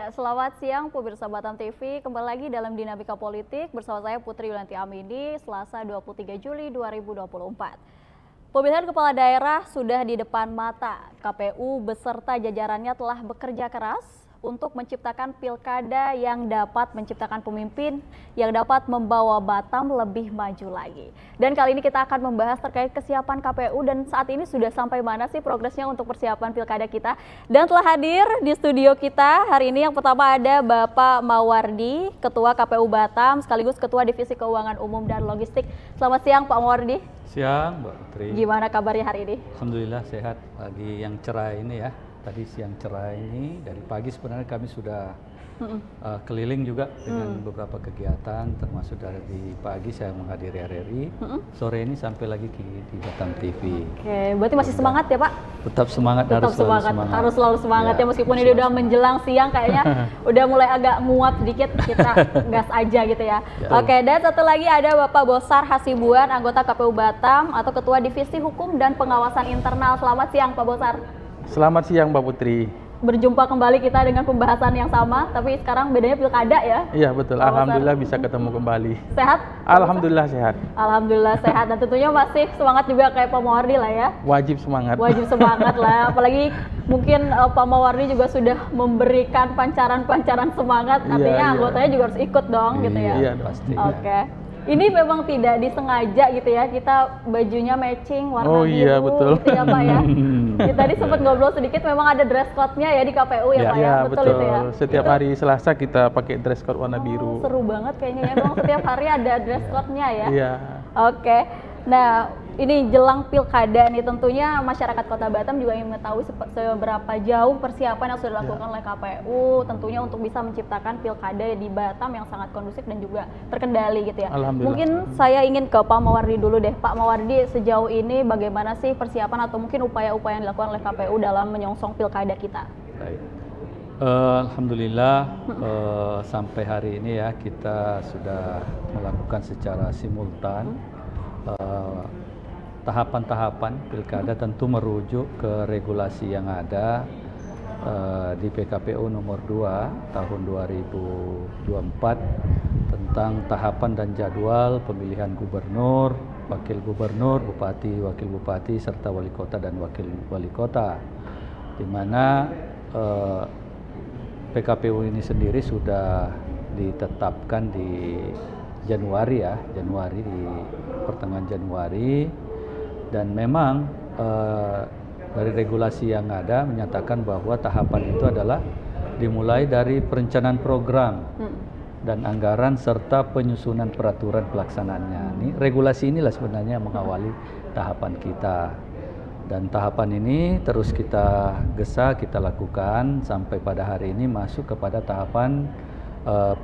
Ya, selamat siang pemirsa Batam TV. Kembali lagi dalam Dinamika Politik bersama saya Putri Yulianti Amidi, Selasa 23 Juli 2024. Pemilihan kepala daerah sudah di depan mata. KPU beserta jajarannya telah bekerja keras untuk menciptakan pilkada yang dapat menciptakan pemimpin yang dapat membawa Batam lebih maju lagi. Dan kali ini kita akan membahas terkait kesiapan KPU dan saat ini sudah sampai mana sih progresnya untuk persiapan pilkada kita. Dan telah hadir di studio kita hari ini yang pertama ada Bapak Mawardi, Ketua KPU Batam sekaligus Ketua Divisi Keuangan Umum dan Logistik. Selamat siang Pak Mawardi. Siang Mbak Putri. Gimana kabarnya hari ini? Alhamdulillah sehat pagi yang cerah ini ya. Tadi siang cerah ini, dari pagi sebenarnya kami sudah keliling juga dengan beberapa kegiatan, termasuk dari pagi saya menghadiri RRI, sore ini sampai lagi di Batam TV. Oke, berarti masih semangat ya Pak? Tetap semangat, Tetap harus selalu semangat ya, meskipun ini udah menjelang siang kayaknya udah mulai agak nguap sedikit, kita gas aja gitu ya. Oke, dan satu lagi ada Bapak Bosar Hasibuan, anggota KPU Batam atau Ketua Divisi Hukum dan Pengawasan Internal. Selamat siang Pak Bosar. Selamat siang Mbak Putri. Berjumpa kembali kita dengan pembahasan yang sama, tapi sekarang bedanya pilkada ya? Iya betul, Alhamdulillah bisa ketemu kembali. Sehat? Alhamdulillah sehat. Alhamdulillah sehat, dan tentunya masih semangat juga kayak Pak Mawardi lah ya? Wajib semangat. Wajib semangat lah, apalagi mungkin Pak Mawardi juga sudah memberikan pancaran-pancaran semangat, artinya anggotanya juga harus ikut dong gitu ya? Iya pasti. Oke. Ini memang tidak disengaja gitu ya, kita bajunya matching warna biru iya, betul. gitu ya Pak ya. Kita tadi sempat ngobrol sedikit, memang ada dress code-nya ya di KPU ya Pak ya, betul. Itu ya? Setiap hari Selasa kita pakai dress code warna biru. Seru banget kayaknya ya, memang setiap hari ada dress code-nya ya. Iya. Oke, nah ini jelang pilkada nih, tentunya masyarakat Kota Batam juga ingin mengetahui seberapa jauh persiapan yang sudah dilakukan oleh KPU, tentunya untuk bisa menciptakan pilkada di Batam yang sangat kondusif dan juga terkendali gitu ya. Mungkin saya ingin ke Pak Mawardi dulu deh. Pak Mawardi, sejauh ini bagaimana sih persiapan atau mungkin upaya-upaya yang dilakukan oleh KPU dalam menyongsong pilkada kita? Baik. Alhamdulillah sampai hari ini ya kita sudah melakukan secara simultan tahapan-tahapan pilkada, tentu merujuk ke regulasi yang ada di PKPU nomor 2 tahun 2024 tentang tahapan dan jadwal pemilihan gubernur, wakil gubernur, bupati, wakil bupati, serta wali kota dan wakil wali kota, di mana PKPU ini sendiri sudah ditetapkan di Januari ya, di pertengahan Januari. Dan memang dari regulasi yang ada menyatakan bahwa tahapan itu adalah dimulai dari perencanaan program dan anggaran serta penyusunan peraturan pelaksanaannya. Ini regulasi inilah sebenarnya yang mengawali tahapan kita. Dan tahapan ini terus kita gesa, kita lakukan sampai pada hari ini masuk kepada tahapan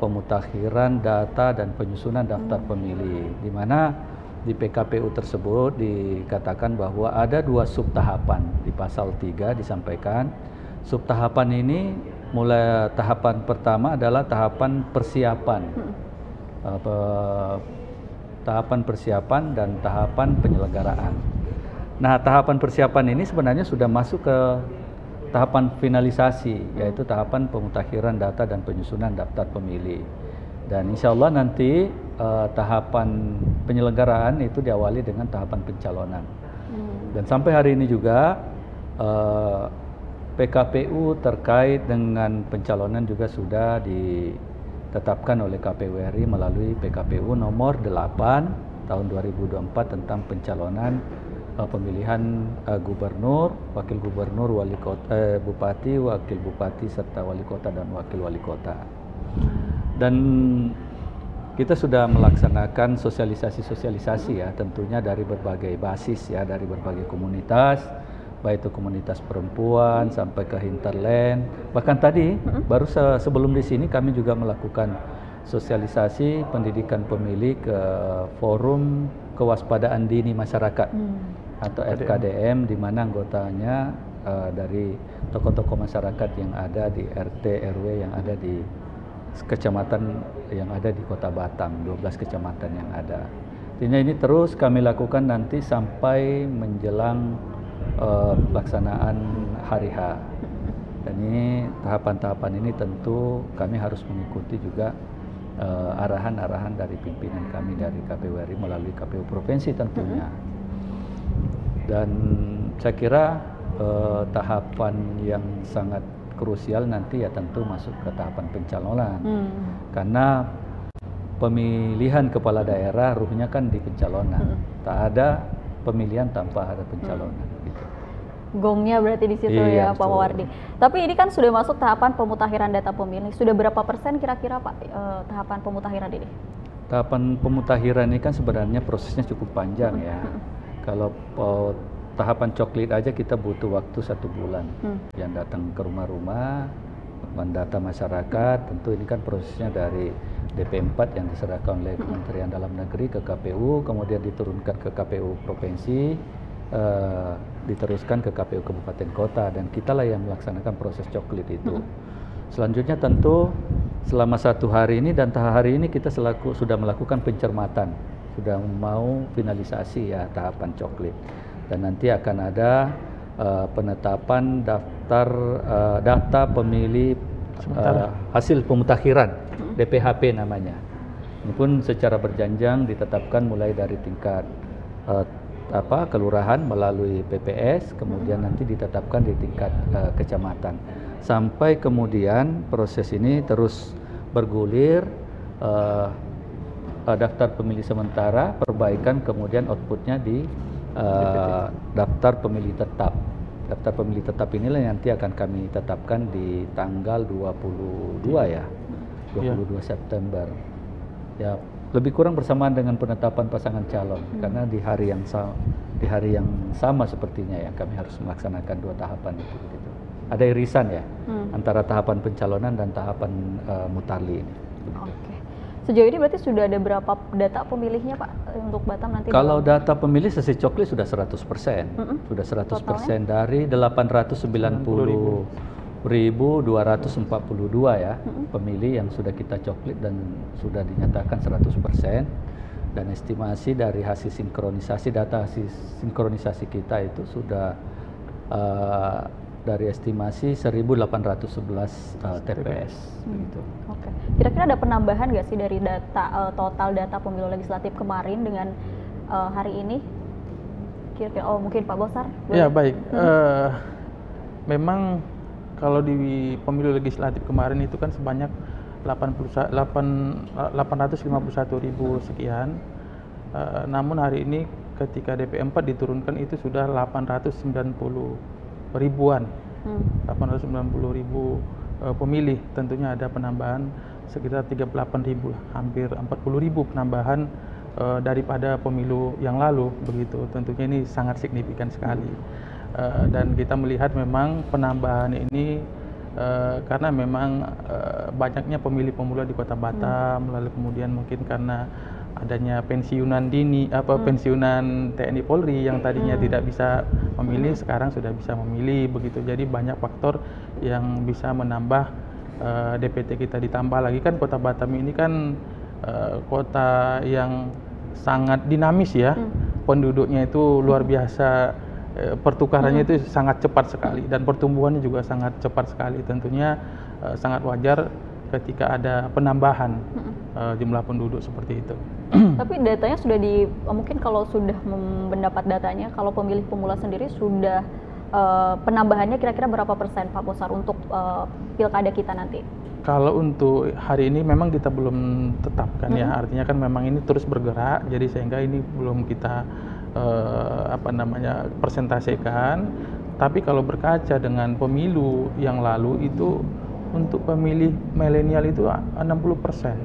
pemutakhiran data dan penyusunan daftar pemilih, di mana di PKPU tersebut dikatakan bahwa ada 2 subtahapan. Di pasal 3 disampaikan subtahapan ini mulai tahapan pertama adalah tahapan persiapan, tahapan persiapan dan tahapan penyelenggaraan. Nah, tahapan persiapan ini sebenarnya sudah masuk ke tahapan finalisasi, yaitu tahapan pemutakhiran data dan penyusunan daftar pemilih. Dan insya Allah nanti tahapan penyelenggaraan itu diawali dengan tahapan pencalonan. Dan sampai hari ini juga PKPU terkait dengan pencalonan juga sudah ditetapkan oleh KPU RI melalui PKPU nomor 8 tahun 2024 tentang pencalonan pemilihan gubernur, wakil gubernur, wali kota, bupati, wakil bupati, serta wali kota dan wakil wali kota. Dan kita sudah melaksanakan sosialisasi ya, tentunya dari berbagai basis ya, dari berbagai komunitas, baik itu komunitas perempuan sampai ke hinterland. Bahkan tadi baru sebelum di sini kami juga melakukan sosialisasi pendidikan pemilih ke forum kewaspadaan dini masyarakat atau FKDM, di mana anggotanya dari tokoh-tokoh masyarakat yang ada di RT RW yang ada di kecamatan yang ada di Kota Batam, 12 kecamatan yang ada. Artinya ini terus kami lakukan nanti sampai menjelang pelaksanaan hari H. Dan ini tahapan-tahapan ini tentu kami harus mengikuti juga arahan-arahan dari pimpinan kami dari KPU RI melalui KPU Provinsi tentunya. Dan saya kira tahapan yang sangat krusial nanti ya tentu masuk ke tahapan pencalonan. Karena pemilihan kepala daerah ruhnya kan di pencalonan. Tak ada pemilihan tanpa ada pencalonan. Gitu. Gongnya berarti di situ ya Pak Mawardi. Tapi ini kan sudah masuk tahapan pemutakhiran data pemilih. Sudah berapa persen kira-kira Pak tahapan pemutakhiran ini? Tahapan pemutakhiran ini kan sebenarnya prosesnya cukup panjang ya. Kalau tahapan coklit aja kita butuh waktu 1 bulan. Yang datang ke rumah-rumah, mendata masyarakat, tentu ini kan prosesnya dari DP4 yang diserahkan oleh Kementerian Dalam Negeri ke KPU, kemudian diturunkan ke KPU Provinsi, diteruskan ke KPU Kabupaten Kota, dan kitalah yang melaksanakan proses coklit itu. Selanjutnya tentu selama 1 hari ini dan hari ini kita sudah melakukan pencermatan, sudah mau finalisasi ya tahapan coklit, dan nanti akan ada penetapan daftar data pemilih hasil pemutakhiran DPHP namanya. Ini pun secara berjenjang ditetapkan mulai dari tingkat kelurahan melalui PPS, kemudian nanti ditetapkan di tingkat kecamatan, sampai kemudian proses ini terus bergulir, daftar pemilih sementara, perbaikan, kemudian outputnya di daftar pemilih tetap. Daftar pemilih tetap inilah yang nanti akan kami tetapkan di tanggal 22 ya, 22 September. Ya, lebih kurang bersamaan dengan penetapan pasangan calon, karena di hari yang sama sepertinya ya kami harus melaksanakan 2 tahapan itu. Gitu. Ada irisan ya antara tahapan pencalonan dan tahapan mutarli ini. Oke. Sejauh ini berarti sudah ada berapa data pemilihnya Pak untuk Batam nanti? Kalau data pemilih sesi coklit sudah 100%. Sudah 100% dari 890.242 ya pemilih yang sudah kita coklit dan sudah dinyatakan 100%. Dan estimasi dari hasil sinkronisasi, data hasil sinkronisasi kita itu sudah dari estimasi 1.811 TPS. Gitu. Oke. Kira-kira ada penambahan nggak sih dari data total data pemilu legislatif kemarin dengan hari ini? Kira-kira, mungkin Pak Bosar? Ya baik. Memang kalau di pemilu legislatif kemarin itu kan sebanyak 851.000 sekian. Namun hari ini ketika DP4 diturunkan itu sudah 890.000-an. 890.000 pemilih. Tentunya ada penambahan sekitar 38.000, hampir 40.000 penambahan daripada pemilu yang lalu begitu. Tentunya ini sangat signifikan sekali. Dan kita melihat memang penambahan ini karena memang banyaknya pemilih pemula di Kota Batam, lalu kemudian mungkin karena adanya pensiunan dini, pensiunan TNI Polri yang tadinya tidak bisa memilih, sekarang sudah bisa memilih begitu. Jadi banyak faktor yang bisa menambah DPT kita. Ditambah lagi kan Kota Batam ini kan kota yang sangat dinamis ya, penduduknya itu luar biasa, pertukarannya itu sangat cepat sekali dan pertumbuhannya juga sangat cepat sekali. Tentunya sangat wajar ketika ada penambahan jumlah penduduk seperti itu. Tapi datanya sudah mungkin kalau sudah mendapat datanya, kalau pemilih pemula sendiri sudah penambahannya kira-kira berapa persen Pak Bosar untuk pilkada kita nanti? Kalau untuk hari ini memang kita belum tetapkan ya, artinya kan memang ini terus bergerak, jadi sehingga ini belum kita persentasikan. Tapi kalau berkaca dengan pemilu yang lalu itu untuk pemilih milenial itu 60%.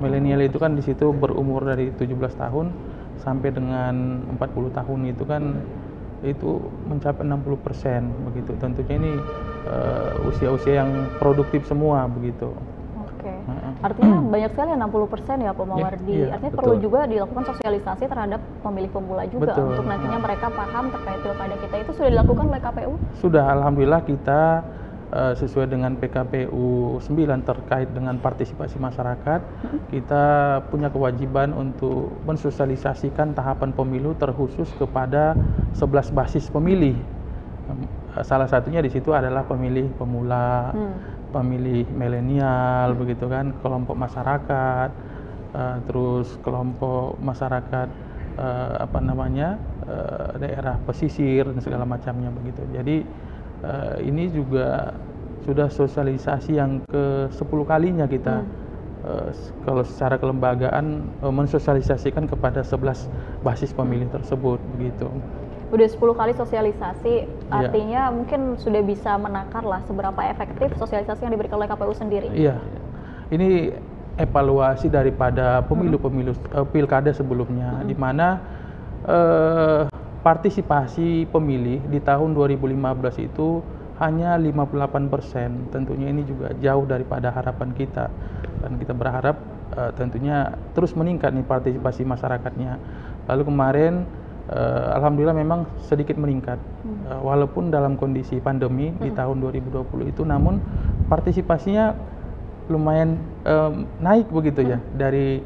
Milenial itu kan di situ berumur dari 17 tahun sampai dengan 40 tahun itu kan itu mencapai 60% begitu. Tentunya ini usia-usia yang produktif semua begitu. Oke. Artinya banyak sekali 60% ya Pak Mawardi. Artinya perlu juga dilakukan sosialisasi terhadap pemilih pemula juga untuk nantinya mereka paham terkait pilkada kita. Itu sudah dilakukan oleh KPU? Sudah, alhamdulillah kita sesuai dengan PKPU 9 terkait dengan partisipasi masyarakat, kita punya kewajiban untuk mensosialisasikan tahapan pemilu terkhusus kepada 11 basis pemilih. salah satunya di situ adalah pemilih pemula, pemilih milenial, begitu kan, kelompok masyarakat, terus kelompok masyarakat daerah pesisir dan segala macamnya begitu. Jadi ini juga sudah sosialisasi yang ke-10 kalinya kita. Kalau secara kelembagaan mensosialisasikan kepada 11 basis pemilih tersebut begitu. Udah 10 kali sosialisasi, artinya mungkin sudah bisa menakar lah seberapa efektif sosialisasi yang diberikan oleh KPU sendiri. Iya, ini evaluasi daripada pemilu-pemilu pilkada sebelumnya, di mana partisipasi pemilih di tahun 2015 itu hanya 58%. Tentunya ini juga jauh daripada harapan kita, dan kita berharap tentunya terus meningkat nih partisipasi masyarakatnya. Lalu kemarin alhamdulillah memang sedikit meningkat, walaupun dalam kondisi pandemi di tahun 2020 itu, namun partisipasinya lumayan naik begitu ya, dari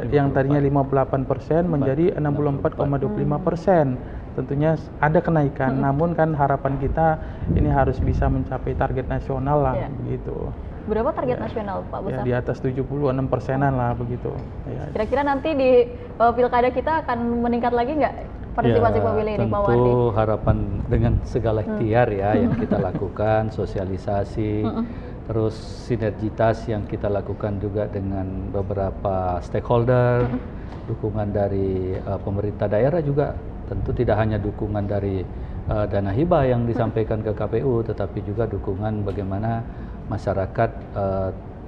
yang tadinya 58% menjadi 64,25%. Tentunya ada kenaikan, namun kan harapan kita ini harus bisa mencapai target nasional lah begitu. Berapa target nasional Pak Besar? Ya, di atas 76%-an lah begitu. Kira-kira nanti di pilkada kita akan meningkat lagi nggak partisipasi pemilih ini Pak Wardi? Tentu harapan dengan segala ikhtiar ya yang kita lakukan, sosialisasi, terus sinergitas yang kita lakukan juga dengan beberapa stakeholder, dukungan dari pemerintah daerah juga, tentu tidak hanya dukungan dari dana hibah yang disampaikan ke KPU, tetapi juga dukungan bagaimana masyarakat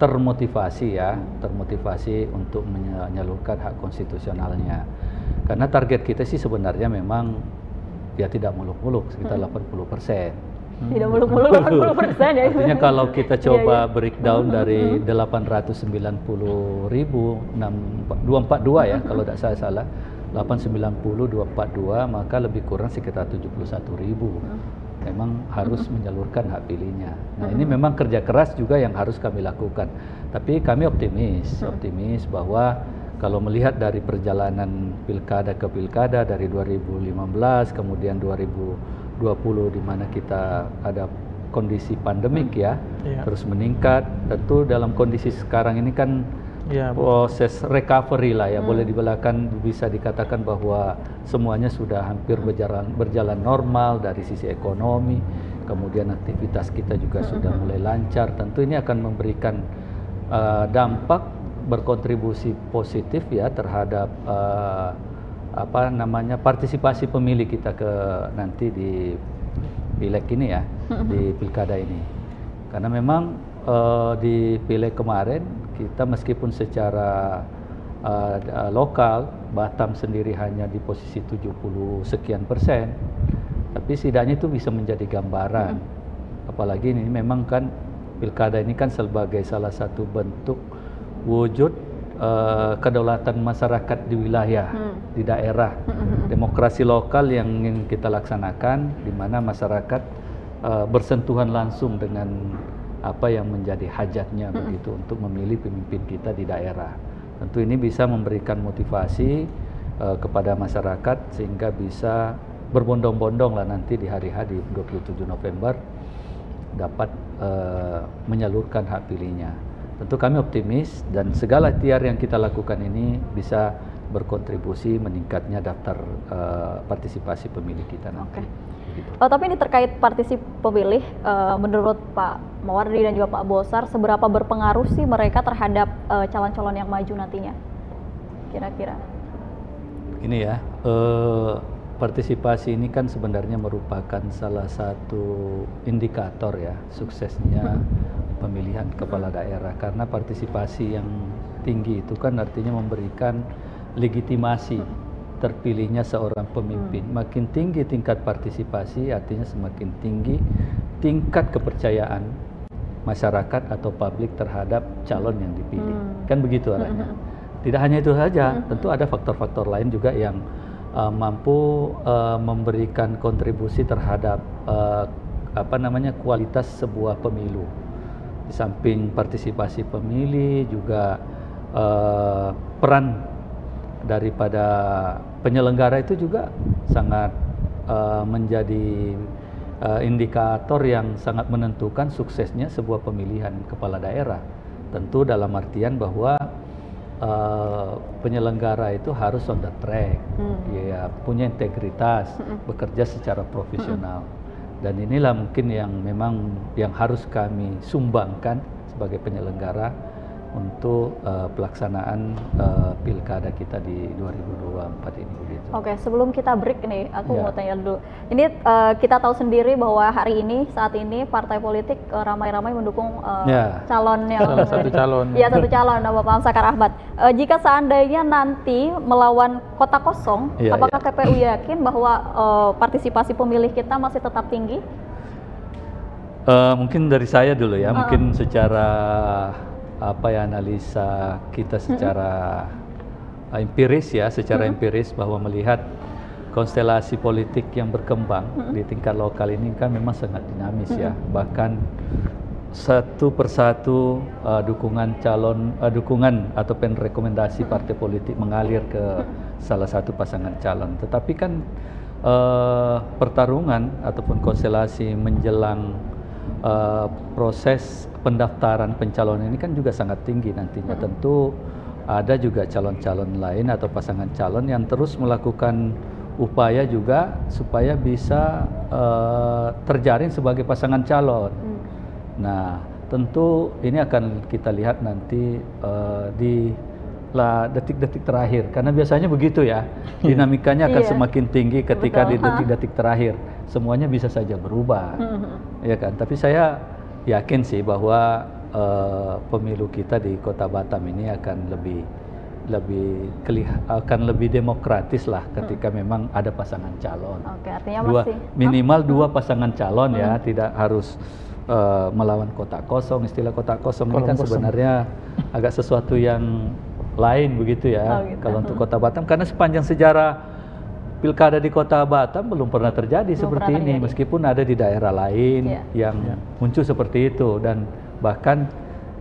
termotivasi untuk menyalurkan hak konstitusionalnya. Karena target kita sih sebenarnya memang ya tidak muluk-muluk, sekitar 80%. Tidak muluk-muluk 80% ya. Artinya kalau kita coba breakdown dari 890.242 ya, kalau tidak salah 890.242, maka lebih kurang sekitar 71.000 memang harus menyalurkan hak pilihnya. Nah, ini memang kerja keras juga yang harus kami lakukan. Tapi kami optimis bahwa kalau melihat dari perjalanan pilkada ke pilkada dari 2015 kemudian 2020 di mana kita ada kondisi pandemik terus meningkat. Tentu dalam kondisi sekarang ini kan proses recovery lah ya, boleh bisa dikatakan bahwa semuanya sudah hampir berjalan normal dari sisi ekonomi, kemudian aktivitas kita juga sudah mulai lancar. Tentu ini akan memberikan dampak berkontribusi positif ya terhadap partisipasi pemilih kita ke nanti di pileg ini ya, di pilkada ini. Karena memang di pileg kemarin kita meskipun secara lokal Batam sendiri hanya di posisi 70 sekian persen, tapi setidaknya itu bisa menjadi gambaran. Apalagi ini memang kan pilkada ini kan sebagai salah satu bentuk wujud kedaulatan masyarakat di wilayah, di daerah, demokrasi lokal yang ingin kita laksanakan, di mana masyarakat bersentuhan langsung dengan apa yang menjadi hajatnya begitu untuk memilih pemimpin kita di daerah. Tentu ini bisa memberikan motivasi kepada masyarakat sehingga bisa berbondong-bondong lah nanti di hari H di 27 November dapat menyalurkan hak pilihnya. Tentu kami optimis dan segala ikhtiar yang kita lakukan ini bisa berkontribusi meningkatnya daftar partisipasi pemilih kita nanti. Gitu. Tapi ini terkait partisipasi pemilih, menurut Pak Mawardi dan juga Pak Bosar, seberapa berpengaruh sih mereka terhadap calon-calon yang maju nantinya? Kira-kira? Ini ya, partisipasi ini kan sebenarnya merupakan salah satu indikator ya suksesnya pemilihan kepala daerah, karena partisipasi yang tinggi itu kan artinya memberikan legitimasi terpilihnya seorang pemimpin. Makin tinggi tingkat partisipasi artinya semakin tinggi tingkat kepercayaan masyarakat atau publik terhadap calon yang dipilih. Kan begitu arahnya. Tidak hanya itu saja, tentu ada faktor-faktor lain juga yang mampu memberikan kontribusi terhadap kualitas sebuah pemilu. Di samping partisipasi pemilih juga peran daripada penyelenggara itu juga sangat menjadi indikator yang sangat menentukan suksesnya sebuah pemilihan kepala daerah. Tentu dalam artian bahwa penyelenggara itu harus on the track, ya, punya integritas, bekerja secara profesional. Dan inilah mungkin yang memang yang harus kami sumbangkan sebagai penyelenggara untuk pelaksanaan pilkada kita di 2024 ini begitu. Oke, sebelum kita break nih, aku mau tanya dulu. Ini kita tahu sendiri bahwa hari ini, saat ini partai politik ramai-ramai mendukung calon yang salah satu calon. Ya, satu calon, Bapak Amsakar Ahmad. Jika seandainya nanti melawan kota kosong, apakah KPU yakin bahwa partisipasi pemilih kita masih tetap tinggi? Mungkin dari saya dulu ya, mungkin secara analisa kita secara empiris ya, secara empiris bahwa melihat konstelasi politik yang berkembang di tingkat lokal ini kan memang sangat dinamis ya. Bahkan satu persatu dukungan ataupun rekomendasi partai politik mengalir ke salah satu pasangan calon. Tetapi kan pertarungan ataupun konstelasi menjelang proses pendaftaran pencalonan ini kan juga sangat tinggi nantinya. Tentu ada juga calon-calon lain atau pasangan calon yang terus melakukan upaya juga supaya bisa terjaring sebagai pasangan calon. Nah, tentu ini akan kita lihat nanti di detik-detik terakhir, karena biasanya begitu ya, dinamikanya akan semakin tinggi ketika di detik-detik terakhir. Semuanya bisa saja berubah, ya kan? Tapi saya yakin sih bahwa pemilu kita di Kota Batam ini akan lebih demokratis lah ketika memang ada pasangan calon. Oke, artinya minimal dua pasangan calon ya, tidak harus melawan kota kosong. Istilah kota kosong ini kan sebenarnya agak sesuatu yang lain begitu ya. Kalau untuk Kota Batam, karena sepanjang sejarah pilkada di Kota Batam belum pernah terjadi seperti ini, meskipun ada di daerah lain yang muncul seperti itu. Dan bahkan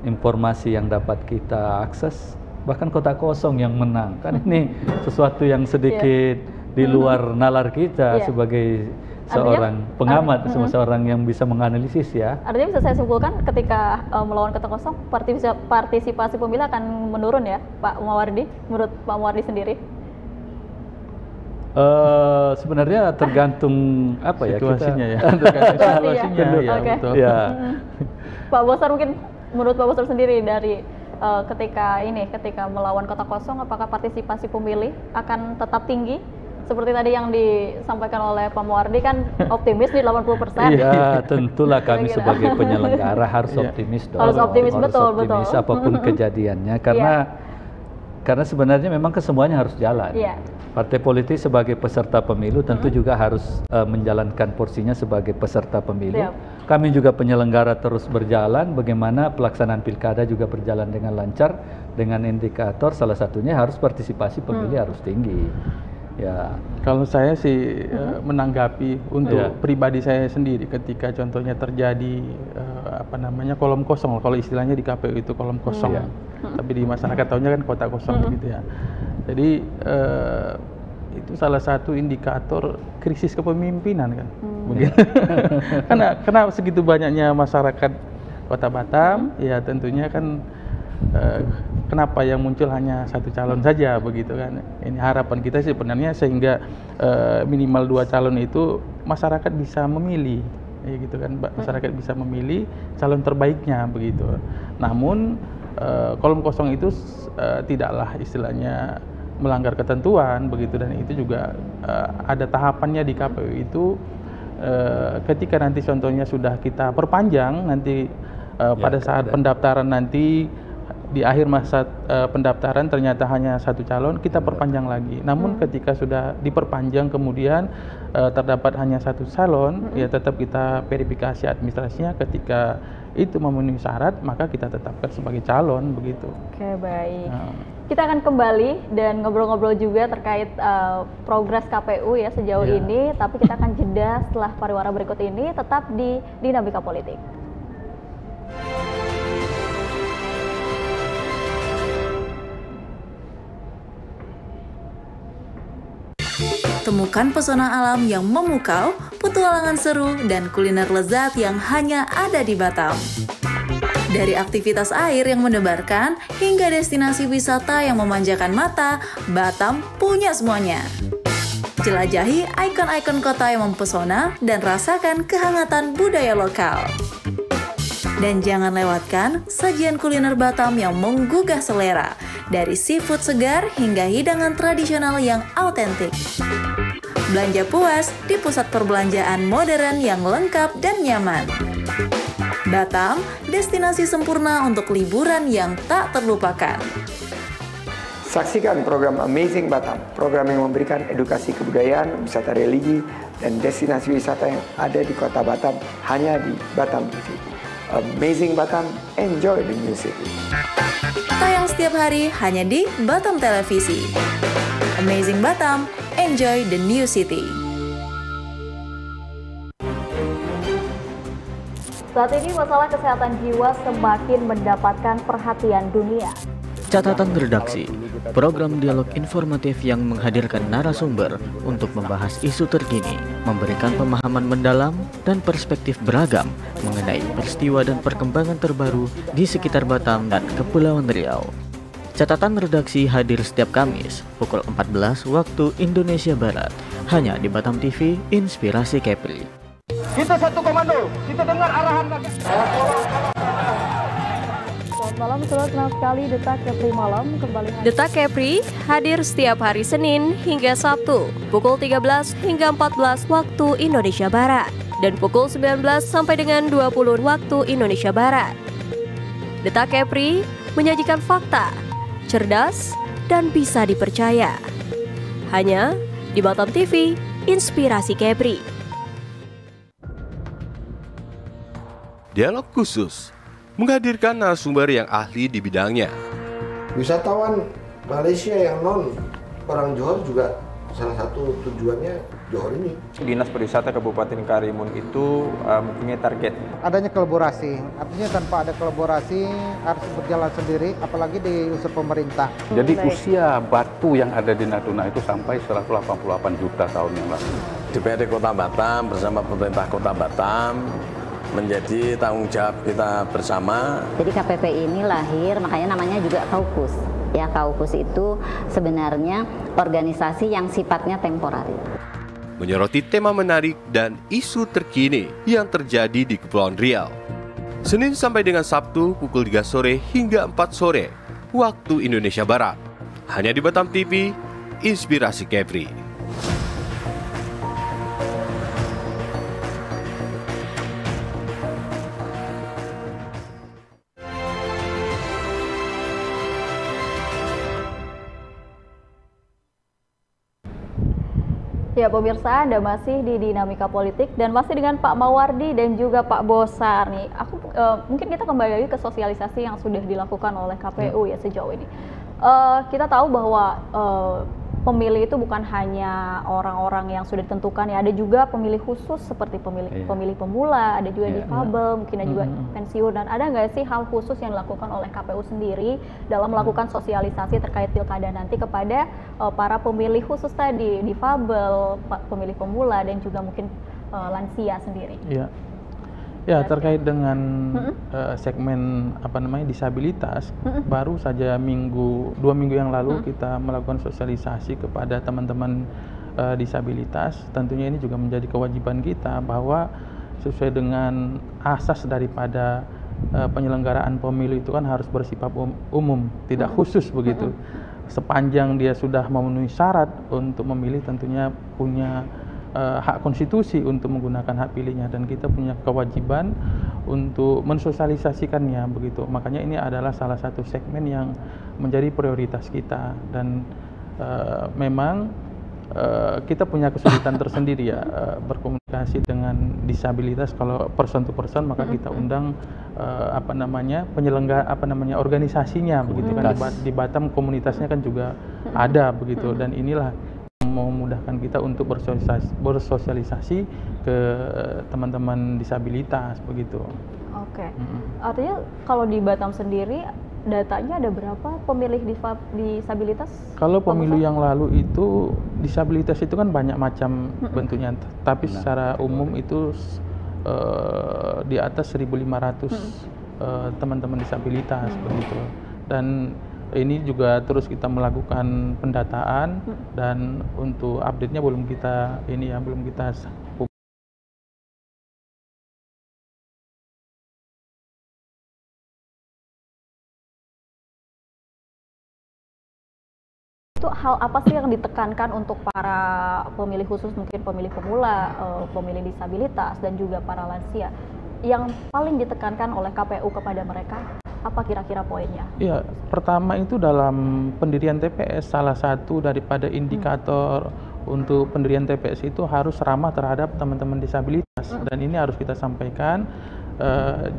informasi yang dapat kita akses, bahkan kota kosong yang menang. Kan ini sesuatu yang sedikit di luar nalar kita sebagai seorang pengamat, seorang yang bisa menganalisis ya. Artinya bisa saya simpulkan ketika melawan kota kosong, partisipasi pemilih akan menurun ya, Pak Mawardi, menurut Pak Mawardi sendiri? Sebenarnya tergantung apa ya situasinya kita, ya, tergantung situasinya ya, betul. Ya. Pak Bosar, mungkin menurut Pak Bosar sendiri dari ketika melawan kota kosong, apakah partisipasi pemilih akan tetap tinggi? Seperti tadi yang disampaikan oleh Pak Mawardi kan optimis di 80%. Iya, tentulah kami sebagai penyelenggara harus optimis dong. Harus optimis, betul. Apapun kejadiannya, karena sebenarnya memang kesemuanya harus jalan. Partai politik sebagai peserta pemilu tentu juga harus menjalankan porsinya sebagai peserta pemilu. Kami juga penyelenggara terus berjalan, bagaimana pelaksanaan pilkada juga berjalan dengan lancar, dengan indikator salah satunya harus partisipasi pemilih harus tinggi. Ya, kalau saya sih menanggapi untuk pribadi saya sendiri, ketika contohnya terjadi kolom kosong, kalau istilahnya di KPU itu kolom kosong, tapi di masyarakat tahunya kan kota kosong begitu ya. Jadi itu salah satu indikator krisis kepemimpinan kan, begitu. karena segitu banyaknya masyarakat Kota Batam, ya tentunya kan kenapa yang muncul hanya satu calon saja begitu kan. Ini harapan kita sih sebenarnya sehingga minimal 2 calon itu masyarakat bisa memilih, ya gitu kan. Masyarakat bisa memilih calon terbaiknya begitu. Namun kolom kosong itu tidaklah istilahnya melanggar ketentuan begitu, dan itu juga ada tahapannya di KPU itu. Ketika nanti contohnya sudah kita perpanjang nanti pada saat pendaftaran nanti, di akhir masa pendaftaran ternyata hanya satu calon, kita perpanjang lagi. Namun ketika sudah diperpanjang kemudian terdapat hanya satu calon, ya tetap kita verifikasi administrasinya. Ketika itu memenuhi syarat, maka kita tetapkan sebagai calon begitu. Oke, baik. Kita akan kembali dan ngobrol-ngobrol juga terkait progres KPU ya sejauh ini. Tapi kita akan jeda setelah pariwara berikut ini, tetap di Dinamika Politik. Temukan pesona alam yang memukau, petualangan seru, dan kuliner lezat yang hanya ada di Batam. Dari aktivitas air yang mendebarkan, hingga destinasi wisata yang memanjakan mata, Batam punya semuanya. Jelajahi ikon-ikon kota yang mempesona dan rasakan kehangatan budaya lokal. Dan jangan lewatkan sajian kuliner Batam yang menggugah selera, dari seafood segar hingga hidangan tradisional yang autentik. Belanja puas di pusat perbelanjaan modern yang lengkap dan nyaman. Batam, destinasi sempurna untuk liburan yang tak terlupakan. Saksikan program Amazing Batam, program yang memberikan edukasi kebudayaan, wisata religi, dan destinasi wisata yang ada di kota Batam hanya di Batam TV. Amazing Batam, enjoy the new city. Tayang setiap hari hanya di Batam Televisi. Amazing Batam, enjoy the new city. Saat ini masalah kesehatan jiwa semakin mendapatkan perhatian dunia. Catatan redaksi, program dialog informatif yang menghadirkan narasumber untuk membahas isu terkini, memberikan pemahaman mendalam dan perspektif beragam mengenai peristiwa dan perkembangan terbaru di sekitar Batam dan Kepulauan Riau. Catatan redaksi hadir setiap Kamis pukul 14 waktu Indonesia Barat, hanya di Batam TV Inspirasi Kepri. Kita satu komando, kita dengar arahan. Selamat malam, saudara, senang sekali Detak Kepri Malam kembali hadir. Detak Kepri hadir setiap hari Senin hingga Sabtu pukul 13 hingga 14 waktu Indonesia Barat dan pukul 19 sampai dengan 20 waktu Indonesia Barat. Detak Kepri menyajikan fakta, cerdas, dan bisa dipercaya. Hanya di Batam TV Inspirasi Kepri. Dialog khusus menghadirkan narasumber yang ahli di bidangnya. Wisatawan Malaysia yang non orang Johor juga salah satu tujuannya Johor ini. Dinas Pariwisata Kabupaten Karimun itu mempunyai target. Adanya kolaborasi, artinya tanpa ada kolaborasi harus berjalan sendiri, apalagi di unsur pemerintah. Jadi usia batu yang ada di Natuna itu sampai 188 juta tahun yang lalu. DPRD Kota Batam bersama pemerintah Kota Batam menjadi tanggung jawab kita bersama. Jadi KPP ini lahir, makanya namanya juga Kaukus. Ya, Kaukus itu sebenarnya organisasi yang sifatnya temporer. Menyoroti tema menarik dan isu terkini yang terjadi di Kepulauan Riau. Senin sampai dengan Sabtu pukul 3 sore hingga 4 sore waktu Indonesia Barat. Hanya di Batam TV, Inspirasi Kepri. Ya pemirsa, Anda masih di Dinamika Politik dan masih dengan Pak Mawardi dan juga Pak Bosar nih. Mungkin kita kembali lagi ke sosialisasi yang sudah dilakukan oleh KPU ya sejauh ini. Kita tahu bahwa pemilih itu bukan hanya orang-orang yang sudah ditentukan ya, ada juga pemilih khusus seperti pemilih pemula, ada juga difabel, mungkin ada juga pensiun. Dan ada nggak sih hal khusus yang dilakukan oleh KPU sendiri dalam melakukan sosialisasi terkait pilkada nanti kepada para pemilih khusus tadi, difabel, pemilih pemula, dan juga mungkin lansia sendiri? Ya, terkait dengan segmen disabilitas, baru saja 2 minggu yang lalu kita melakukan sosialisasi kepada teman-teman disabilitas. Tentunya ini juga menjadi kewajiban kita bahwa sesuai dengan asas daripada penyelenggaraan pemilu itu kan harus bersifat umum, tidak khusus begitu. Sepanjang dia sudah memenuhi syarat untuk memilih, tentunya punya hak konstitusi untuk menggunakan hak pilihnya, dan kita punya kewajiban untuk mensosialisasikannya begitu. Makanya ini adalah salah satu segmen yang menjadi prioritas kita, dan memang kita punya kesulitan tersendiri ya berkomunikasi dengan disabilitas. Kalau person to person maka kita undang penyelenggara organisasinya begitu kan. Di Batam komunitasnya kan juga ada begitu, dan inilah memudahkan kita untuk bersosialisasi ke teman-teman disabilitas begitu. Oke. Artinya kalau di Batam sendiri datanya ada berapa pemilih disabilitas? Kalau pemilu yang lalu itu disabilitas itu kan banyak macam bentuknya, tapi secara umum itu di atas 1.500 teman-teman disabilitas begitu. Dan ini juga terus kita melakukan pendataan dan untuk update-nya belum kita Itu hal apa sih yang ditekankan untuk para pemilih khusus, mungkin pemilih pemula, pemilih disabilitas, dan juga para lansia? Yang paling ditekankan oleh KPU kepada mereka, apa kira-kira poinnya? Iya, pertama itu dalam pendirian TPS, salah satu daripada indikator untuk pendirian TPS itu harus ramah terhadap teman-teman disabilitas. Dan ini harus kita sampaikan,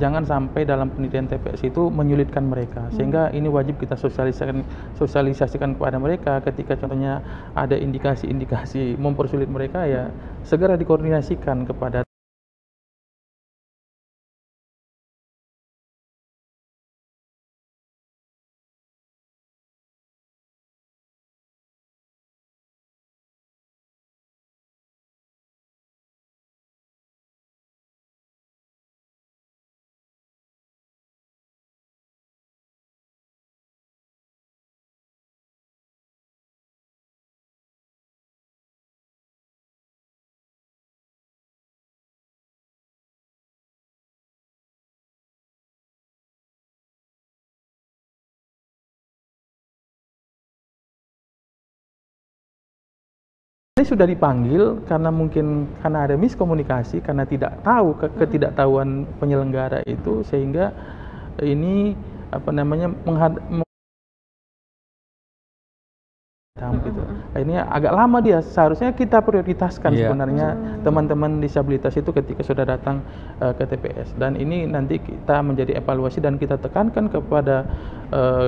jangan sampai dalam pendirian TPS itu menyulitkan mereka, sehingga ini wajib kita sosialisasikan kepada mereka. Ketika contohnya ada indikasi-indikasi mempersulit mereka, ya segera dikoordinasikan kepada ini sudah dipanggil karena ada miskomunikasi, karena tidak tahu ketidaktahuan penyelenggara itu, sehingga ini gitu. Ini agak lama dia, seharusnya kita prioritaskan sebenarnya teman-teman disabilitas itu ketika sudah datang ke TPS. Dan ini nanti kita menjadi evaluasi dan kita tekankan kepada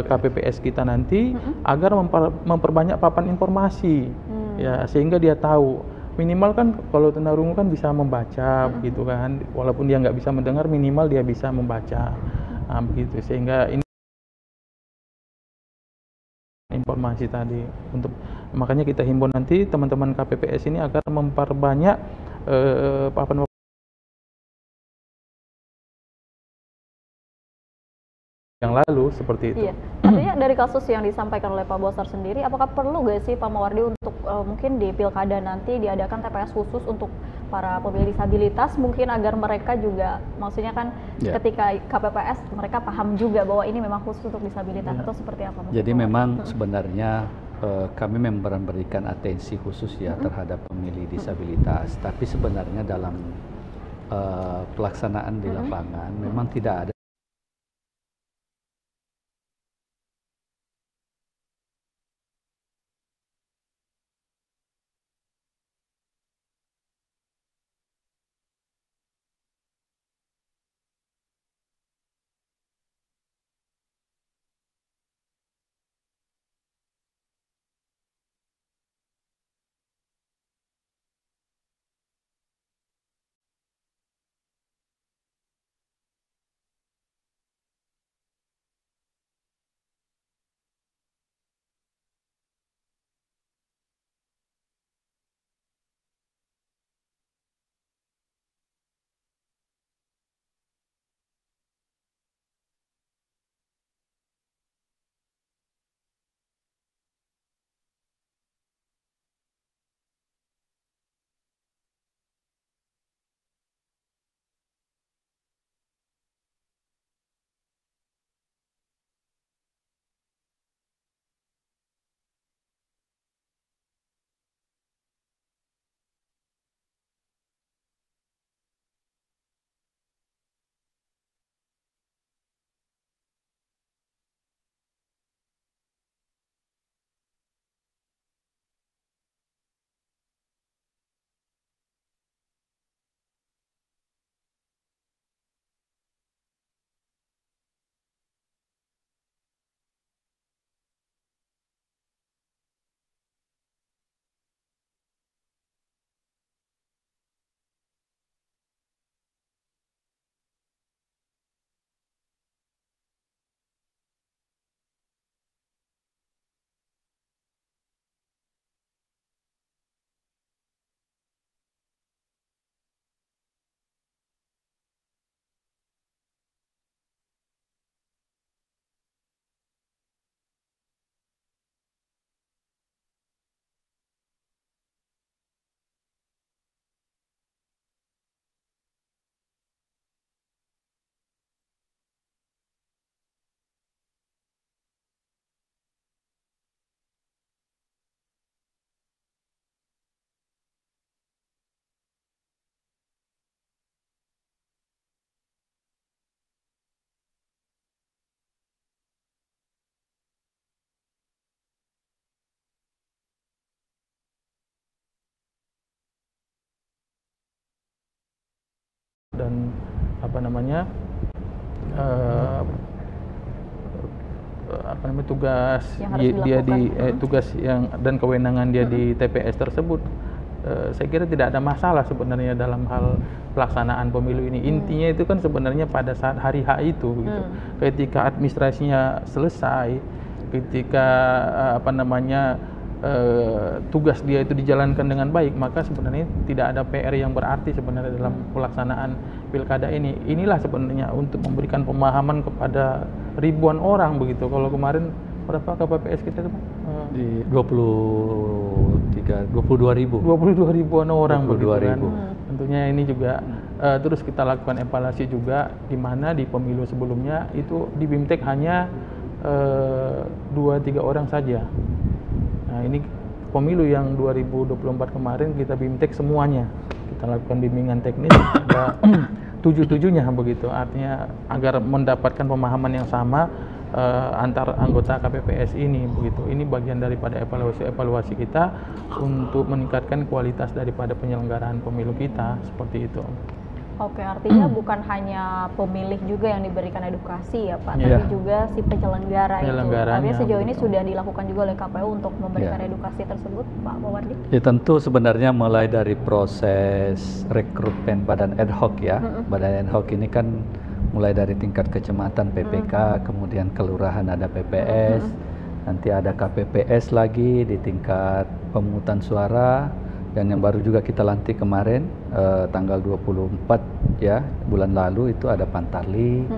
KPPS kita nanti agar memperbanyak papan informasi, ya, sehingga dia tahu. Minimal kan kalau tunarungu kan bisa membaca gitu kan, walaupun dia nggak bisa mendengar, minimal dia bisa membaca, begitu. Sehingga ini informasi tadi, makanya kita himbau nanti teman-teman KPPS ini agar memperbanyak papan yang lalu seperti itu. Iya. Artinya dari kasus yang disampaikan oleh Pak Bosar sendiri, apakah perlu nggak sih Pak Mawardi untuk mungkin di pilkada nanti diadakan TPS khusus untuk para pemilih disabilitas, mungkin agar mereka juga, maksudnya kan ketika KPPS mereka paham juga bahwa ini memang khusus untuk disabilitas, atau seperti apa? Jadi memang sebenarnya kami memberikan atensi khusus ya terhadap pemilih disabilitas, tapi sebenarnya dalam pelaksanaan di lapangan memang tidak ada dan tugas tugas yang dan kewenangan dia di TPS tersebut, saya kira tidak ada masalah sebenarnya dalam hal pelaksanaan pemilu ini. Intinya itu kan sebenarnya pada saat hari H itu gitu. Ketika administrasinya selesai, ketika tugas dia itu dijalankan dengan baik, maka sebenarnya tidak ada PR yang berarti sebenarnya dalam pelaksanaan pilkada ini. Inilah sebenarnya untuk memberikan pemahaman kepada ribuan orang begitu. Kalau kemarin berapa KPPS kita itu? Di 22 ribuan orang begitu kan. Tentunya ini juga terus kita lakukan evaluasi juga, di mana di pemilu sebelumnya itu di BIMTEK hanya 2-3 orang saja. Nah, ini pemilu yang 2024 kemarin kita BIMTEK semuanya. Kita lakukan bimbingan teknis ada 7-7-nya begitu. Artinya agar mendapatkan pemahaman yang sama antar anggota KPPS ini begitu. Ini bagian daripada evaluasi kita untuk meningkatkan kualitas daripada penyelenggaraan pemilu kita, seperti itu. Oke, artinya bukan hanya pemilih juga yang diberikan edukasi ya Pak, tapi juga si penyelenggara itu. Artinya sejauh ini sudah dilakukan juga oleh KPU untuk memberikan edukasi tersebut, Pak Mawardi? Ya, tentu sebenarnya mulai dari proses rekrutmen badan ad hoc ya. Badan ad hoc ini kan mulai dari tingkat kecamatan PPK, kemudian kelurahan ada PPS, nanti ada KPPS lagi di tingkat pemungutan suara. Dan yang baru juga kita lantik kemarin tanggal 24 ya bulan lalu itu ada Pantarli.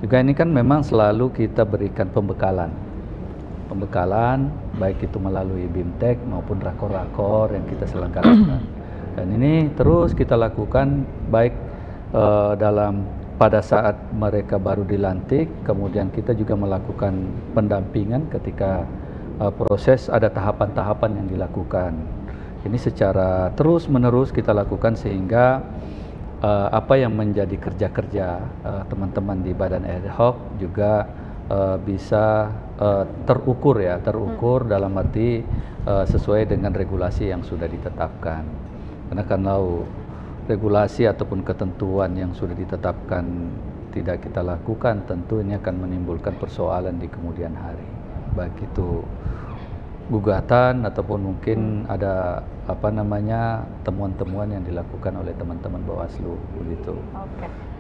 Juga ini kan memang selalu kita berikan pembekalan baik itu melalui BIMTEK maupun rakor-rakor yang kita selenggarakan. Dan ini terus kita lakukan baik pada saat mereka baru dilantik, kemudian kita juga melakukan pendampingan ketika proses ada tahapan-tahapan yang dilakukan. Ini secara terus-menerus kita lakukan sehingga apa yang menjadi kerja-kerja teman-teman di badan ad hoc juga bisa terukur dalam arti sesuai dengan regulasi yang sudah ditetapkan. Karena kalau regulasi ataupun ketentuan yang sudah ditetapkan tidak kita lakukan, tentu ini akan menimbulkan persoalan di kemudian hari. Baik itu gugatan ataupun mungkin ada temuan-temuan yang dilakukan oleh teman-teman Bawaslu begitu.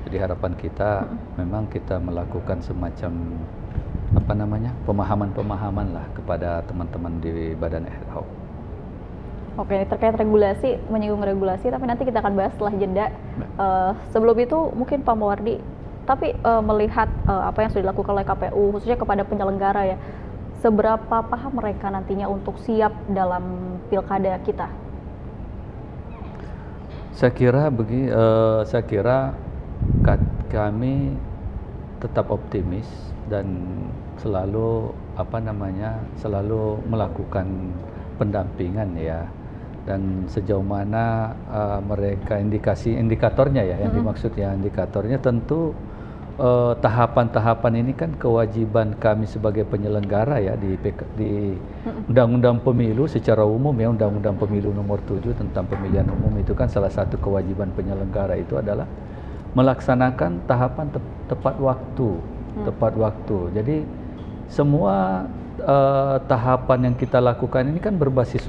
Jadi harapan kita memang kita melakukan semacam pemahaman lah kepada teman-teman di badan ad hoc. Oke, terkait regulasi, menyinggung regulasi, tapi nanti kita akan bahas setelah jeda. Sebelum itu mungkin Pak Mawardi, tapi melihat apa yang sudah dilakukan oleh KPU khususnya kepada penyelenggara ya, seberapa paham mereka nantinya untuk siap dalam pilkada kita? Saya kira kami tetap optimis dan selalu selalu melakukan pendampingan ya. Dan sejauh mana mereka indikatornya ya, yang dimaksud ya indikatornya tentu tahapan-tahapan ini kan kewajiban kami sebagai penyelenggara ya di Undang-Undang Pemilu secara umum ya, Undang-Undang Pemilu nomor 7 tentang pemilihan umum itu kan salah satu kewajiban penyelenggara itu adalah melaksanakan tahapan tepat waktu. Jadi semua tahapan yang kita lakukan ini kan berbasis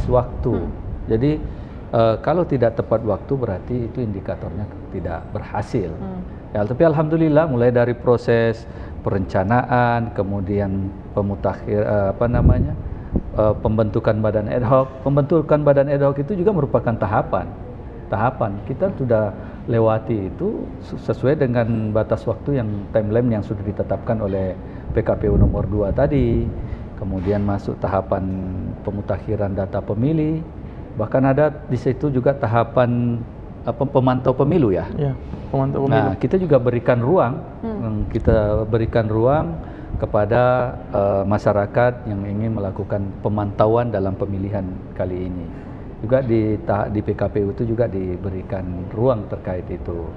waktu. Jadi kalau tidak tepat waktu berarti itu indikatornya tidak berhasil. Ya, tapi alhamdulillah mulai dari proses perencanaan, kemudian pembentukan badan ad hoc. Pembentukan badan ad hoc itu juga merupakan tahapan. Kita sudah lewati itu sesuai dengan batas waktu yang timeline yang sudah ditetapkan oleh PKPU nomor 2 tadi. Kemudian masuk tahapan pemutakhiran data pemilih. Bahkan ada di situ juga tahapan pemantau pemilu ya. Pemantau pemilu. Nah, kita juga berikan ruang, kepada masyarakat yang ingin melakukan pemantauan dalam pemilihan kali ini. Juga di PKPU itu juga diberikan ruang terkait itu.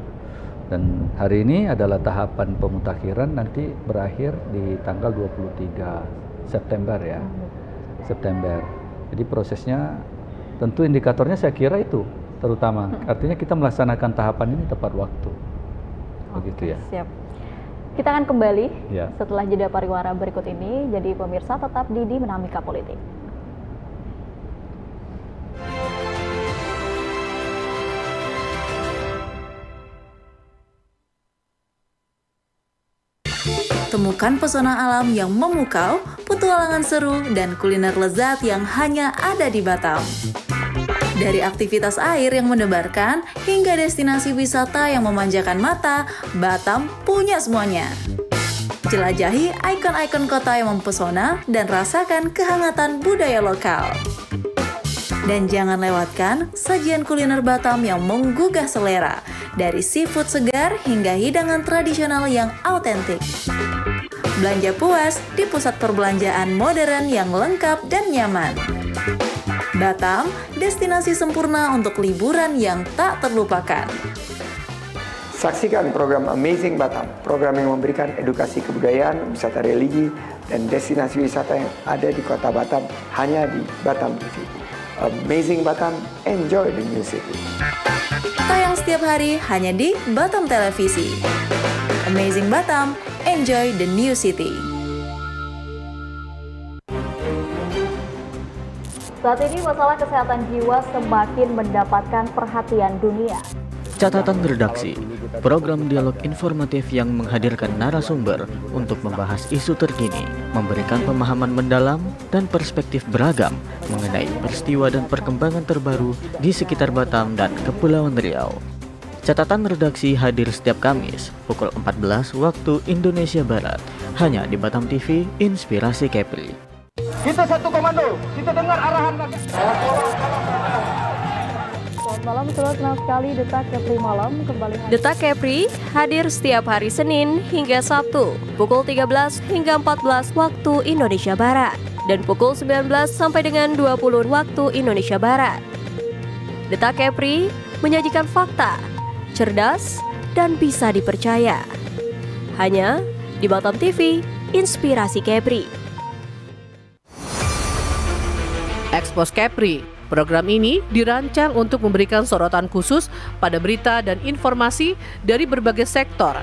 Dan hari ini adalah tahapan pemutakhiran, nanti berakhir di tanggal 23 September ya. September. Jadi prosesnya tentu indikatornya saya kira itu terutama. Artinya kita melaksanakan tahapan ini tepat waktu. Begitu ya. Siap. Kita akan kembali setelah jeda pariwara berikut ini. Jadi pemirsa tetap di Dinamika Politik. Temukan pesona alam yang memukau, petualangan seru, dan kuliner lezat yang hanya ada di Batam. Dari aktivitas air yang mendebarkan, hingga destinasi wisata yang memanjakan mata, Batam punya semuanya. Jelajahi ikon-ikon kota yang mempesona dan rasakan kehangatan budaya lokal. Dan jangan lewatkan sajian kuliner Batam yang menggugah selera, dari seafood segar hingga hidangan tradisional yang autentik. Belanja puas di pusat perbelanjaan modern yang lengkap dan nyaman. Batam, destinasi sempurna untuk liburan yang tak terlupakan. Saksikan program Amazing Batam, program yang memberikan edukasi kebudayaan, wisata religi, dan destinasi wisata yang ada di kota Batam hanya di Batam TV. Amazing Batam, enjoy the new city. Tayang setiap hari hanya di Batam Televisi. Amazing Batam, enjoy the new city. Saat ini masalah kesehatan jiwa semakin mendapatkan perhatian dunia. Catatan redaksi, program dialog informatif yang menghadirkan narasumber untuk membahas isu terkini, memberikan pemahaman mendalam dan perspektif beragam mengenai peristiwa dan perkembangan terbaru di sekitar Batam dan Kepulauan Riau. Catatan redaksi hadir setiap Kamis pukul 14 waktu Indonesia Barat, hanya di Batam TV Inspirasi Kepri. Kita satu komando, kita dengar arahan. Selamat malam, senang sekali Detak Kepri Malam kembali hadir. Detak Kepri hadir setiap hari Senin hingga Sabtu pukul 13 hingga 14 waktu Indonesia Barat dan pukul 19 sampai dengan 20 waktu Indonesia Barat. Detak Kepri menyajikan fakta, cerdas, dan bisa dipercaya. Hanya di Batam TV Inspirasi Kepri. Expose Kepri. Program ini dirancang untuk memberikan sorotan khusus pada berita dan informasi dari berbagai sektor.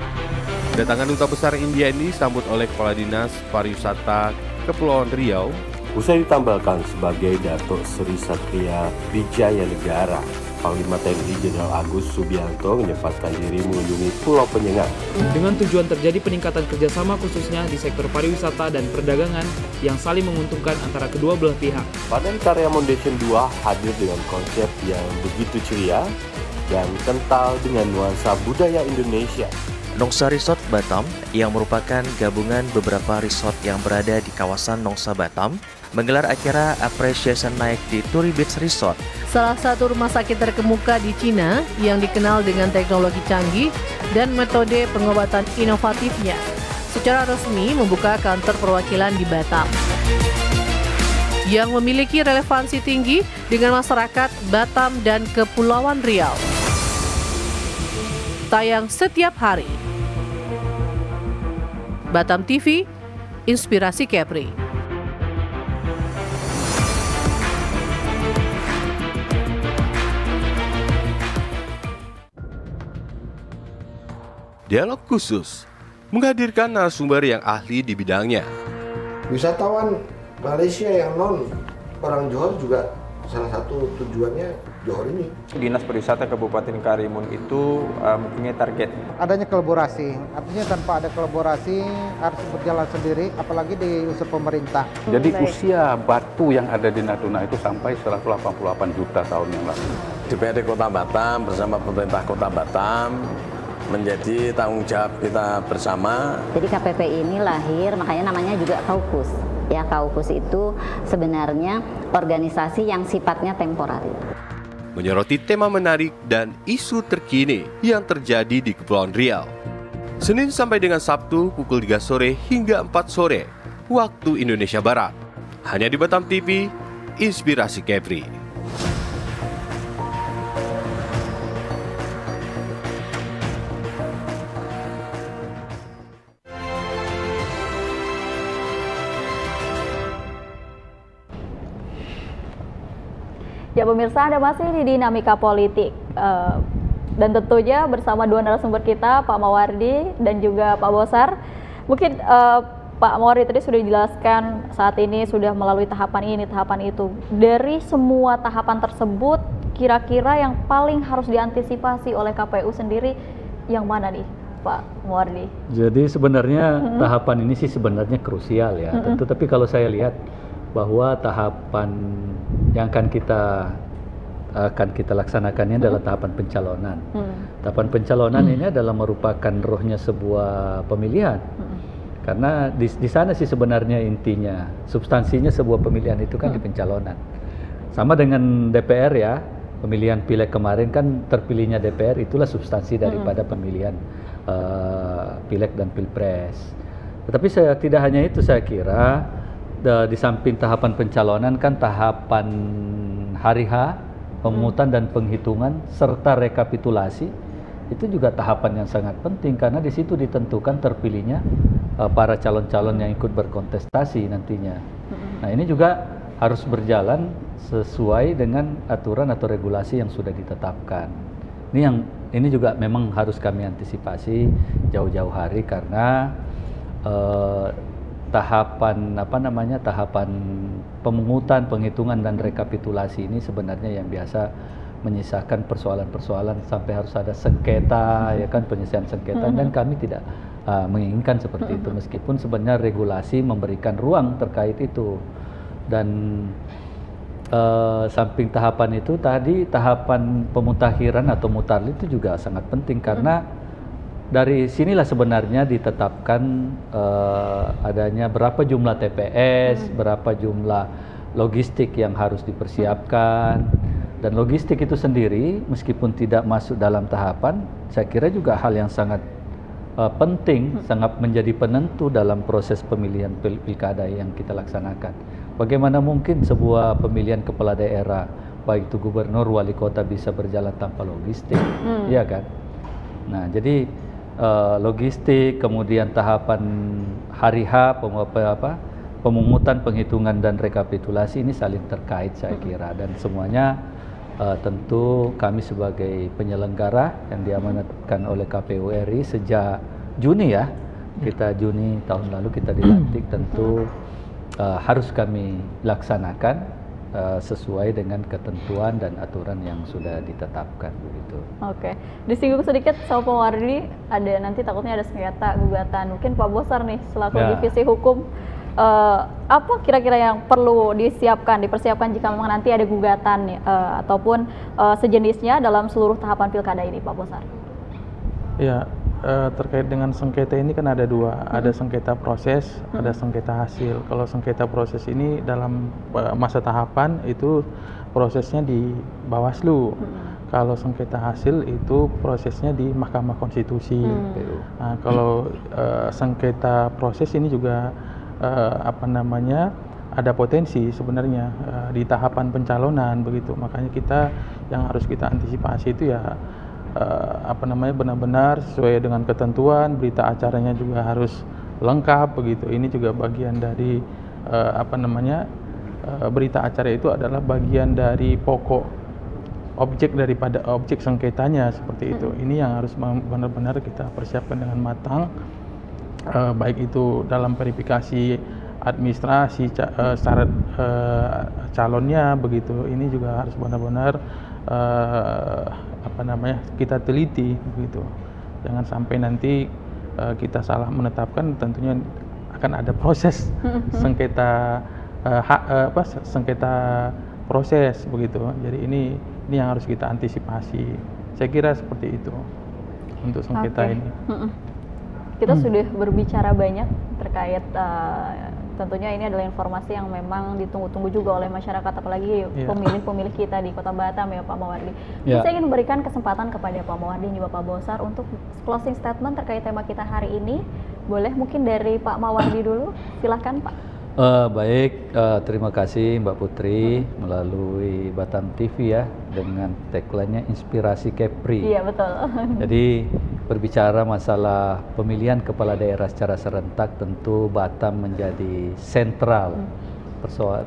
Kedatangan Duta Besar India ini disambut oleh Kepala Dinas Pariwisata Kepulauan Riau. Usai ditambahkan sebagai Dato Sri Satria Wijaya Negara, Panglima TNI Jenderal Agus Subianto menyempatkan diri mengunjungi Pulau Penyengat. Dengan tujuan terjadi peningkatan kerjasama khususnya di sektor pariwisata dan perdagangan yang saling menguntungkan antara kedua belah pihak. Padan Karya Foundation 2 hadir dengan konsep yang begitu ceria dan kental dengan nuansa budaya Indonesia. Nongsa Resort Batam, yang merupakan gabungan beberapa resort yang berada di kawasan Nongsa Batam, menggelar acara Appreciation Night di Turi Beach Resort. Salah satu rumah sakit terkemuka di Cina yang dikenal dengan teknologi canggih dan metode pengobatan inovatifnya, secara resmi membuka kantor perwakilan di Batam yang memiliki relevansi tinggi dengan masyarakat Batam dan Kepulauan Riau. Tayang setiap hari. Batam TV, Inspirasi Kepri. Dialog khusus menghadirkan narasumber yang ahli di bidangnya. Wisatawan Malaysia yang non orang Johor juga salah satu tujuannya Johor ini. Dinas Pariwisata Kabupaten Karimun itu mempunyai target. Adanya kolaborasi, artinya tanpa ada kolaborasi harus berjalan sendiri, apalagi di unsur pemerintah. Jadi usia batu yang ada di Natuna itu sampai 188 juta tahun yang lalu. DPRD Kota Batam bersama pemerintah Kota Batam menjadi tanggung jawab kita bersama. Jadi KPP ini lahir, makanya namanya juga Kaukus. Ya, Kaukus itu sebenarnya organisasi yang sifatnya temporer. Menyoroti tema menarik dan isu terkini yang terjadi di Kepulauan Riau. Senin sampai dengan Sabtu pukul 3 sore hingga 4 sore waktu Indonesia Barat. Hanya di Batam TV, Inspirasi Kepri. Ya pemirsa, Anda masih di Dinamika Politik. Dan tentunya bersama dua narasumber kita, Pak Mawardi dan juga Pak Bosar. Mungkin Pak Mawardi tadi sudah dijelaskan saat ini sudah melalui tahapan ini, tahapan itu. Dari semua tahapan tersebut, kira-kira yang paling harus diantisipasi oleh KPU sendiri yang mana nih, Pak Mawardi? Jadi sebenarnya tahapan ini sih sebenarnya krusial ya. Tentu, tapi kalau saya lihat bahwa tahapan yang akan kita laksanakannya adalah tahapan pencalonan. Tahapan pencalonan ini adalah merupakan rohnya sebuah pemilihan. Karena di sana sih sebenarnya intinya, substansinya sebuah pemilihan itu kan di pencalonan. Sama dengan DPR ya, pemilihan pileg kemarin kan terpilihnya DPR, itulah substansi daripada pemilihan pileg dan pilpres. Tetapi tidak hanya itu, saya kira di samping tahapan pencalonan kan tahapan hari H, pemungutan dan penghitungan serta rekapitulasi itu juga tahapan yang sangat penting karena di situ ditentukan terpilihnya para calon-calon yang ikut berkontestasi nantinya. Nah, ini juga harus berjalan sesuai dengan aturan atau regulasi yang sudah ditetapkan. Ini juga memang harus kami antisipasi jauh-jauh hari karena tahapan pemungutan, penghitungan dan rekapitulasi ini sebenarnya yang biasa menyisakan persoalan-persoalan sampai harus ada sengketa, ya kan, penyelesaian sengketa, dan kami tidak menginginkan seperti itu, meskipun sebenarnya regulasi memberikan ruang terkait itu. Dan samping tahapan itu tadi, tahapan pemutakhiran atau mutarlid itu juga sangat penting karena dari sinilah sebenarnya ditetapkan adanya berapa jumlah TPS, berapa jumlah logistik yang harus dipersiapkan. Dan logistik itu sendiri meskipun tidak masuk dalam tahapan, saya kira juga hal yang sangat penting, sangat menjadi penentu dalam proses pemilihan pilkada yang kita laksanakan. Bagaimana mungkin sebuah pemilihan kepala daerah, baik itu gubernur, wali kota, bisa berjalan tanpa logistik, ya kan? Nah, jadi logistik, kemudian tahapan hari H, pemungutan, penghitungan dan rekapitulasi ini saling terkait saya kira, dan semuanya tentu kami sebagai penyelenggara yang diamanatkan oleh KPU RI sejak Juni ya, kita Juni tahun lalu kita dilantik, tentu harus kami laksanakan sesuai dengan ketentuan dan aturan yang sudah ditetapkan begitu. Oke, disinggung sedikit sama Pak Mawardi, ada nanti takutnya ada sengketa gugatan. Mungkin Pak Bosar nih selaku divisi hukum, apa kira-kira yang perlu dipersiapkan jika memang nanti ada gugatan ataupun sejenisnya dalam seluruh tahapan pilkada ini, Pak Bosar? Ya, terkait dengan sengketa ini kan ada dua, ada sengketa proses, ada sengketa hasil. Kalau sengketa proses ini dalam masa tahapan itu prosesnya di Bawaslu. Kalau sengketa hasil itu prosesnya di Mahkamah Konstitusi. Nah, kalau sengketa proses ini juga ada potensi sebenarnya di tahapan pencalonan begitu. Makanya kita yang harus kita antisipasi itu ya benar-benar sesuai dengan ketentuan, berita acaranya juga harus lengkap begitu. Ini juga bagian dari berita acara itu adalah bagian dari pokok objek daripada objek sengketanya seperti itu. Ini yang harus benar-benar kita persiapkan dengan matang, baik itu dalam verifikasi administrasi syarat calonnya begitu. Ini juga harus benar-benar kita teliti begitu. Jangan sampai nanti kita salah menetapkan, tentunya akan ada proses sengketa sengketa proses begitu. Jadi ini yang harus kita antisipasi. Saya kira seperti itu untuk sengketa ini. Kita sudah berbicara banyak terkait tentunya ini adalah informasi yang memang ditunggu-tunggu juga oleh masyarakat, apalagi pemilih-pemilih kita di Kota Batam ya Pak Mawardi. Saya ingin memberikan kesempatan kepada Pak Mawardi dan juga Pak Bosar untuk closing statement terkait tema kita hari ini. Boleh mungkin dari Pak Mawardi dulu, silahkan Pak. Baik, terima kasih Mbak Putri melalui Batam TV ya dengan tagline-nya Inspirasi Kepri. Iya betul. Jadi berbicara masalah pemilihan kepala daerah secara serentak, tentu Batam menjadi sentral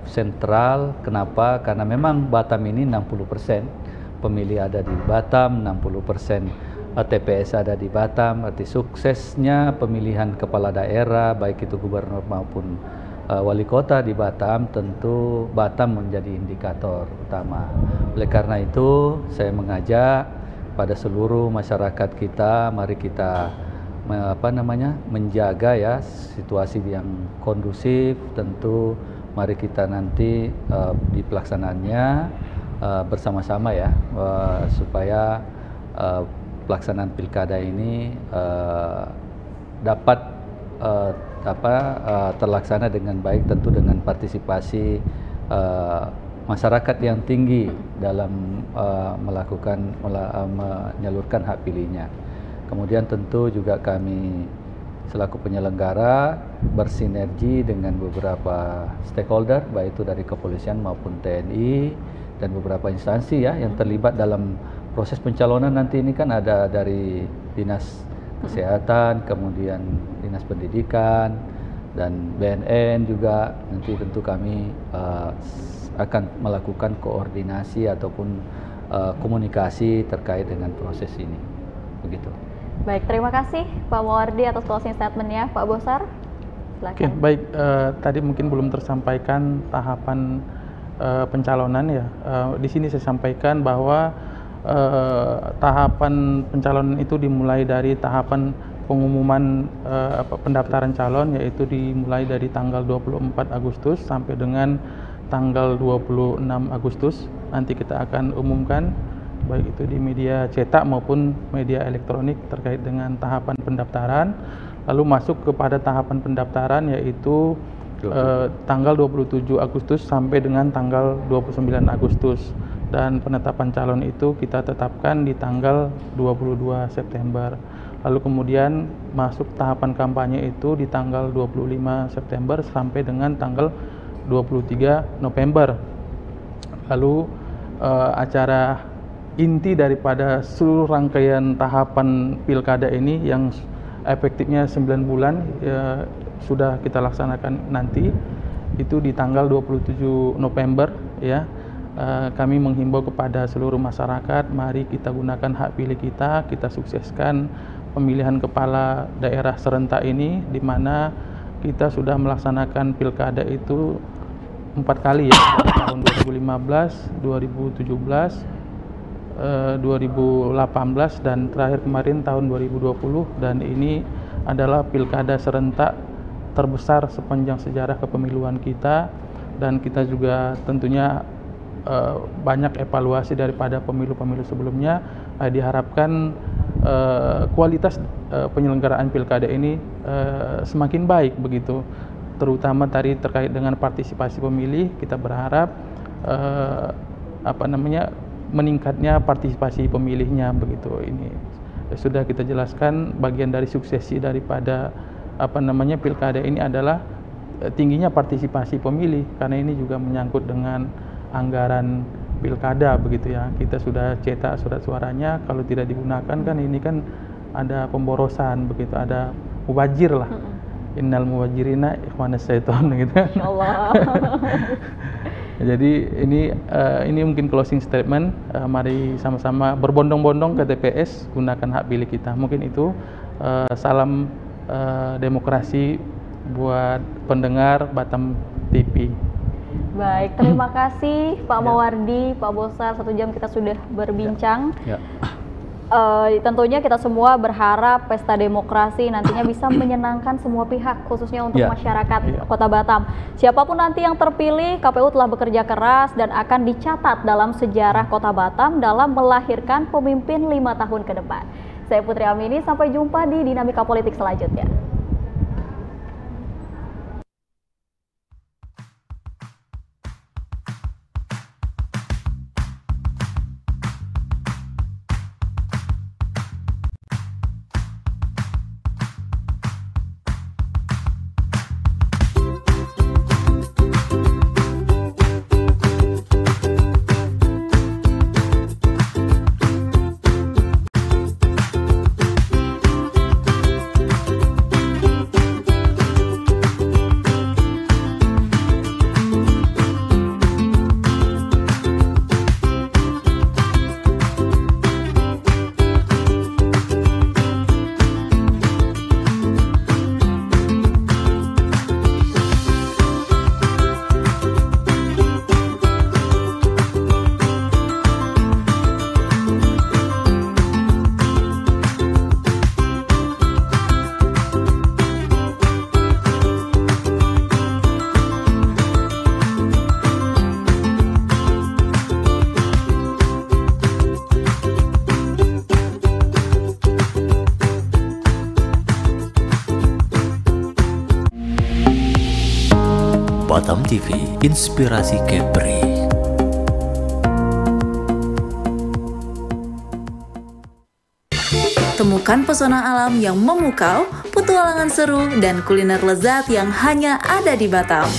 sentral. Kenapa? Karena memang Batam ini 60% pemilih ada di Batam, 60% TPS ada di Batam. Arti suksesnya pemilihan kepala daerah, baik itu gubernur maupun wali kota di Batam, tentu Batam menjadi indikator utama. Oleh karena itu, saya mengajak pada seluruh masyarakat kita, mari kita menjaga ya situasi yang kondusif. Tentu mari kita nanti di pelaksanaannya bersama-sama ya, supaya pelaksanaan pilkada ini dapat terlaksana dengan baik, tentu dengan partisipasi masyarakat yang tinggi dalam menyalurkan hak pilihnya. Kemudian tentu juga kami selaku penyelenggara bersinergi dengan beberapa stakeholder, baik itu dari kepolisian maupun TNI dan beberapa instansi ya yang terlibat dalam proses pencalonan nanti ini. Kan ada dari Dinas Kesehatan, kemudian Dinas Pendidikan dan BNN juga. Nanti tentu kami akan melakukan koordinasi ataupun komunikasi terkait dengan proses ini. Begitu. Baik, terima kasih Pak Mawardi atas closing statement-nya. Pak Bosar, silakan. Oke, baik. Tadi mungkin belum tersampaikan tahapan pencalonan ya. Di sini saya sampaikan bahwa tahapan pencalonan itu dimulai dari tahapan pengumuman pendaftaran calon, yaitu dimulai dari tanggal 24 Agustus sampai dengan tanggal 26 Agustus. Nanti kita akan umumkan baik itu di media cetak maupun media elektronik terkait dengan tahapan pendaftaran. Lalu masuk kepada tahapan pendaftaran, yaitu tanggal 27 Agustus sampai dengan tanggal 29 Agustus. Dan penetapan calon itu kita tetapkan di tanggal 22 September. Lalu kemudian masuk tahapan kampanye itu di tanggal 25 September sampai dengan tanggal 23 November. Lalu acara inti daripada seluruh rangkaian tahapan pilkada ini yang efektifnya 9 bulan sudah kita laksanakan nanti itu di tanggal 27 November ya. Kami menghimbau kepada seluruh masyarakat, mari kita gunakan hak pilih kita sukseskan pemilihan kepala daerah serentak ini, di mana kita sudah melaksanakan pilkada itu 4 kali ya, tahun 2015, 2017, 2018 dan terakhir kemarin tahun 2020, dan ini adalah pilkada serentak terbesar sepanjang sejarah kepemiluan kita, dan kita juga tentunya banyak evaluasi daripada pemilu-pemilu sebelumnya. Diharapkan kualitas penyelenggaraan pilkada ini semakin baik begitu, terutama tadi terkait dengan partisipasi pemilih. Kita berharap meningkatnya partisipasi pemilihnya begitu. Ini sudah kita jelaskan, bagian dari suksesi daripada pilkada ini adalah tingginya partisipasi pemilih, karena ini juga menyangkut dengan anggaran pilkada begitu ya. Kita sudah cetak surat suaranya, kalau tidak digunakan kan ini kan ada pemborosan begitu, ada mubajir lah. Innal mubajirina ikhwanas syaiton gitu. Insyaallah. Jadi ini mungkin closing statement. Mari sama-sama berbondong-bondong ke TPS, gunakan hak pilih kita. Mungkin itu salam demokrasi buat pendengar Batam TV. Baik, terima kasih Pak Mawardi, Pak Bosar. 1 jam kita sudah berbincang. Tentunya kita semua berharap pesta demokrasi nantinya bisa menyenangkan semua pihak, khususnya untuk masyarakat Kota Batam. Siapapun nanti yang terpilih, KPU telah bekerja keras dan akan dicatat dalam sejarah Kota Batam dalam melahirkan pemimpin 5 tahun ke depan. Saya Putri Amini, sampai jumpa di Dinamika Politik selanjutnya. Batam TV, inspirasi Kepri. Temukan pesona alam yang memukau, petualangan seru, dan kuliner lezat yang hanya ada di Batam.